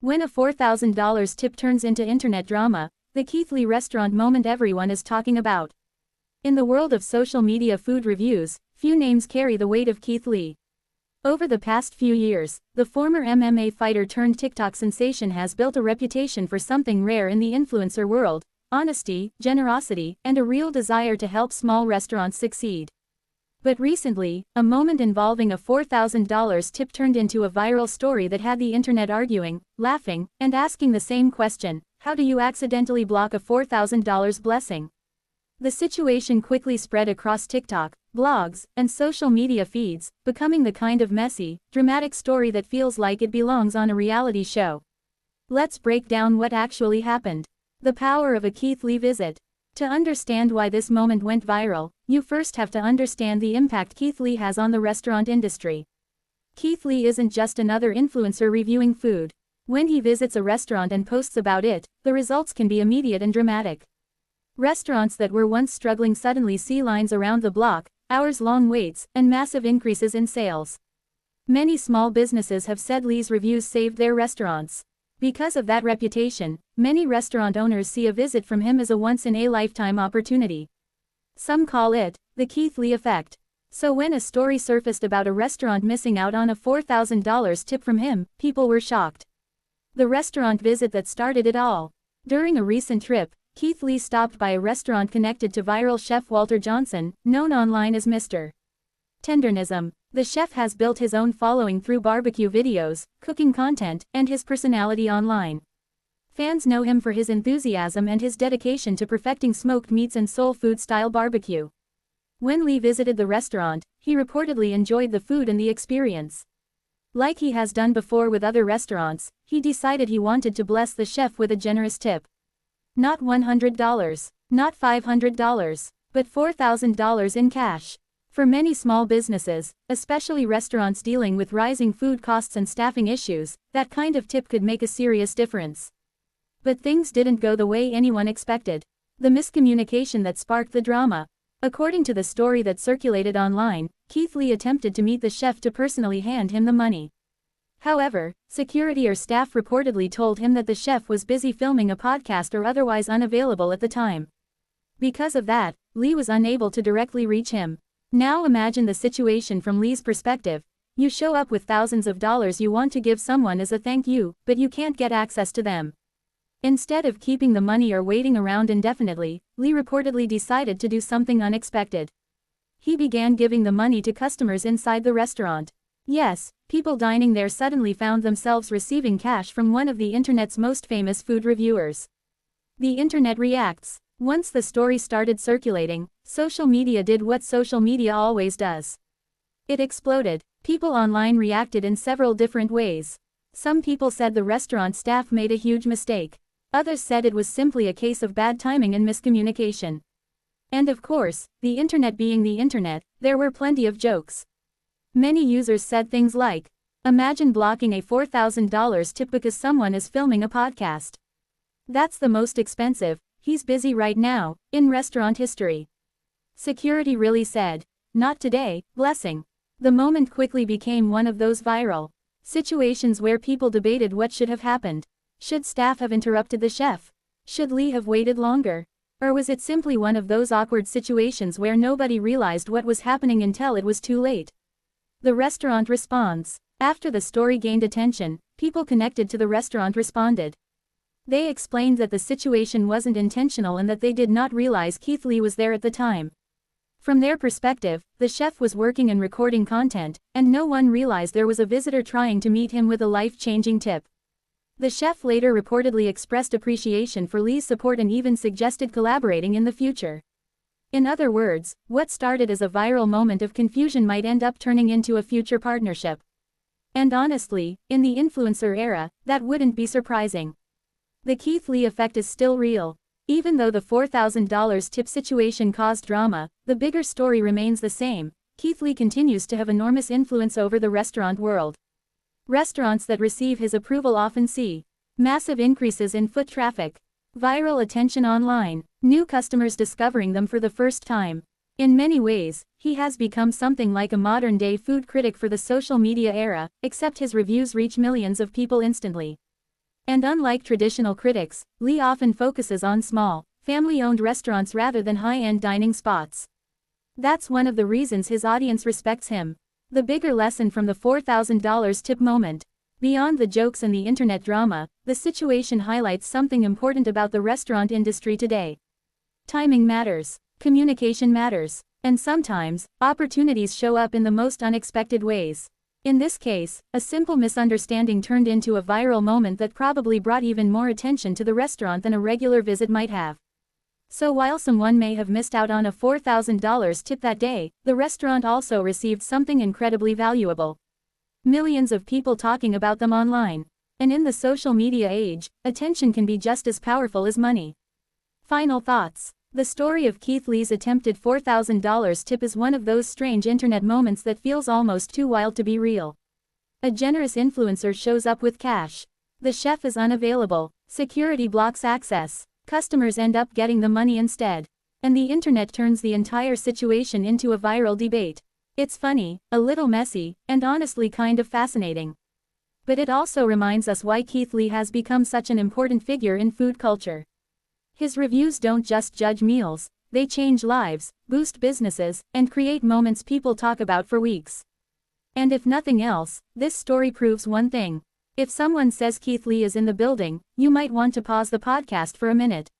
When a $4,000 tip turns into internet drama, the Keith Lee restaurant moment everyone is talking about. In the world of social media food reviews, few names carry the weight of Keith Lee. Over the past few years, the former MMA fighter turned TikTok sensation has built a reputation for something rare in the influencer world: honesty, generosity, and a real desire to help small restaurants succeed. But recently, a moment involving a $4,000 tip turned into a viral story that had the internet arguing, laughing, and asking the same question: how do you accidentally block a $4,000 blessing? The situation quickly spread across TikTok, blogs, and social media feeds, becoming the kind of messy, dramatic story that feels like it belongs on a reality show. Let's break down what actually happened. The power of a Keith Lee visit. To understand why this moment went viral, you first have to understand the impact Keith Lee has on the restaurant industry. Keith Lee isn't just another influencer reviewing food. When he visits a restaurant and posts about it, the results can be immediate and dramatic. Restaurants that were once struggling suddenly see lines around the block, hours-long waits, and massive increases in sales. Many small businesses have said Lee's reviews saved their restaurants. Because of that reputation, many restaurant owners see a visit from him as a once-in-a-lifetime opportunity. Some call it the Keith Lee effect. So when a story surfaced about a restaurant missing out on a $4,000 tip from him, people were shocked. The restaurant visit that started it all. During a recent trip, Keith Lee stopped by a restaurant connected to viral chef Walter Johnson, known online as Mr. Tendernism. The chef has built his own following through barbecue videos, cooking content, and his personality online. Fans know him for his enthusiasm and his dedication to perfecting smoked meats and soul food-style barbecue. When Lee visited the restaurant, he reportedly enjoyed the food and the experience. Like he has done before with other restaurants, he decided he wanted to bless the chef with a generous tip. Not $100, not $500, but $4,000 in cash. For many small businesses, especially restaurants dealing with rising food costs and staffing issues, that kind of tip could make a serious difference. But things didn't go the way anyone expected. The miscommunication that sparked the drama. According to the story that circulated online, Keith Lee attempted to meet the chef to personally hand him the money. However, security or staff reportedly told him that the chef was busy filming a podcast or otherwise unavailable at the time. Because of that, Lee was unable to directly reach him. Now imagine the situation from Lee's perspective. You show up with thousands of dollars you want to give someone as a thank you, but you can't get access to them. Instead of keeping the money or waiting around indefinitely, Lee reportedly decided to do something unexpected. He began giving the money to customers inside the restaurant. Yes, people dining there suddenly found themselves receiving cash from one of the internet's most famous food reviewers. The internet reacts. Once the story started circulating, social media did what social media always does. It exploded. People online reacted in several different ways. Some people said the restaurant staff made a huge mistake. Others said it was simply a case of bad timing and miscommunication. And of course, the internet being the internet, there were plenty of jokes. Many users said things like, "Imagine blocking a $4,000 tip because someone is filming a podcast. That's the most expensive, he's busy right now, in restaurant history." Security really said, "Not today, blessing." The moment quickly became one of those viral situations where people debated what should have happened. Should staff have interrupted the chef? Should Lee have waited longer? Or was it simply one of those awkward situations where nobody realized what was happening until it was too late? The restaurant responds. After the story gained attention, people connected to the restaurant responded. They explained that the situation wasn't intentional and that they did not realize Keith Lee was there at the time. From their perspective, the chef was working and recording content, and no one realized there was a visitor trying to meet him with a life-changing tip. The chef later reportedly expressed appreciation for Lee's support and even suggested collaborating in the future. In other words, what started as a viral moment of confusion might end up turning into a future partnership. And honestly, in the influencer era, that wouldn't be surprising. The Keith Lee effect is still real. Even though the $4,000 tip situation caused drama, the bigger story remains the same. Keith Lee continues to have enormous influence over the restaurant world. Restaurants that receive his approval often see massive increases in foot traffic, viral attention online, new customers discovering them for the first time. In many ways, he has become something like a modern-day food critic for the social media era, except his reviews reach millions of people instantly. And unlike traditional critics, Lee often focuses on small, family-owned restaurants rather than high-end dining spots. That's one of the reasons his audience respects him. The bigger lesson from the $4,000 tip moment. Beyond the jokes and the internet drama, the situation highlights something important about the restaurant industry today. Timing matters. Communication matters. And sometimes, opportunities show up in the most unexpected ways. In this case, a simple misunderstanding turned into a viral moment that probably brought even more attention to the restaurant than a regular visit might have. So while someone may have missed out on a $4,000 tip that day, the restaurant also received something incredibly valuable. Millions of people talking about them online. And in the social media age, attention can be just as powerful as money. Final thoughts. The story of Keith Lee's attempted $4,000 tip is one of those strange internet moments that feels almost too wild to be real. A generous influencer shows up with cash. The chef is unavailable. Security blocks access. Customers end up getting the money instead. And the internet turns the entire situation into a viral debate. It's funny, a little messy, and honestly kind of fascinating. But it also reminds us why Keith Lee has become such an important figure in food culture. His reviews don't just judge meals, they change lives, boost businesses, and create moments people talk about for weeks. And if nothing else, this story proves one thing. If someone says Keith Lee is in the building, you might want to pause the podcast for a minute.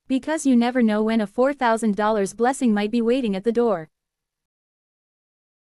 Because you never know when a $4,000 blessing might be waiting at the door.